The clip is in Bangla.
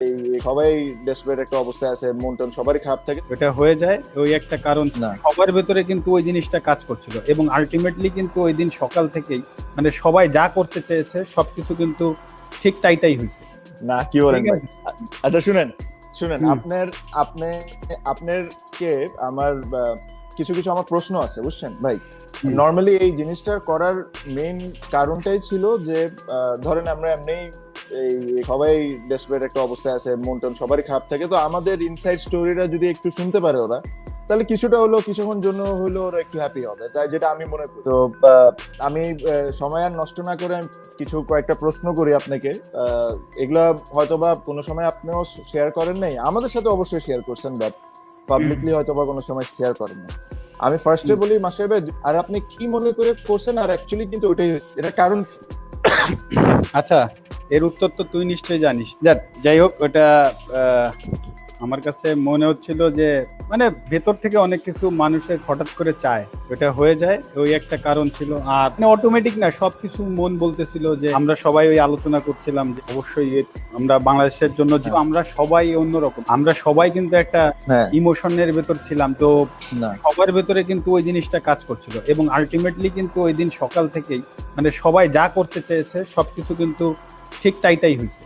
এই সবাই ডেসপারেট একটা অবস্থায় আছে, মন টন সবারই খারাপ থাকে। এটা হয়ে যায় ওই একটা কারণ না। সবার ভেতরে কিন্তু ওই জিনিসটা কাজ করছিল এবং আলটিমেটলি কিন্তু ওই দিন সকাল থেকেই মানে সবাই যা করতে চেয়েছে সবকিছু কিন্তু ঠিক তাই হয়েছে। না, কি বলেন ঠিক ভাই? আছে। আচ্ছা শুনেন শুনেন, হুম। আপনার কে আমার কিছু কিছু আমার প্রশ্ন আছে, বুঝছেন ভাই? হুম। নর্মালি এই জিনিসটা করার মেইন কারণটাই ছিল যে ধরেন আমরা এমনি এই সবাই ডেসপারেট একটা অবস্থায় আছে, মন টন সবারই খারাপ থাকে, তো আমাদের ইনসাইড স্টোরিটা যদি একটু শুনতে পারে ওরা, তাহলে কিছুটা হলো কিছুক্ষণ জন্য হলো ওরা একটু হ্যাপি হবে, তাই যেটা আমি মনে করি। তো আমি সময় আর নষ্ট না করে আমি কিছু কয়েকটা প্রশ্ন করি আপনাকে। এগুলা হয়তোবা কোনো সময় আপনিও শেয়ার করেন নাই, আমাদের সাথে অবশ্যই শেয়ার করছেন, বাট পাবলিকলি হয়তোবা কোনো সময় শেয়ার করেন নাই। আমি ফার্স্টে বলি মাসের ভাই, আর আপনি কি মনে করে করছেন, আর অ্যাকচুয়ালি কিন্তু ওইটাই হয়েছে, এটা কারণ আচ্ছা, এর উত্তর তো তুই নিশ্চয়ই জানিস। যাই হোক, ওটা আহ, আমার কাছে মনে হচ্ছিল যে মানে ভেতর থেকে অনেক কিছু মানুষের হঠাৎ করে চায়, ওটা হয়ে যায় ওই একটা কারণ ছিল। আর মানে অটোমেটিক না, সবকিছু মন বলতেছিল যে আমরা সবাই ওই আলোচনা করছিলাম যে অবশ্যই আমরা বাংলাদেশের জন্য আমরা সবাই অন্যরকম, আমরা সবাই কিন্তু একটা হ্যাঁ। ইমোশনের ভেতর ছিলাম। তো না। সবার ভেতরে কিন্তু ওই জিনিসটা কাজ করছিল এবং আলটিমেটলি কিন্তু ওই দিন সকাল থেকেই মানে সবাই যা করতে চেয়েছে সবকিছু কিন্তু ঠিক তাই হয়েছে।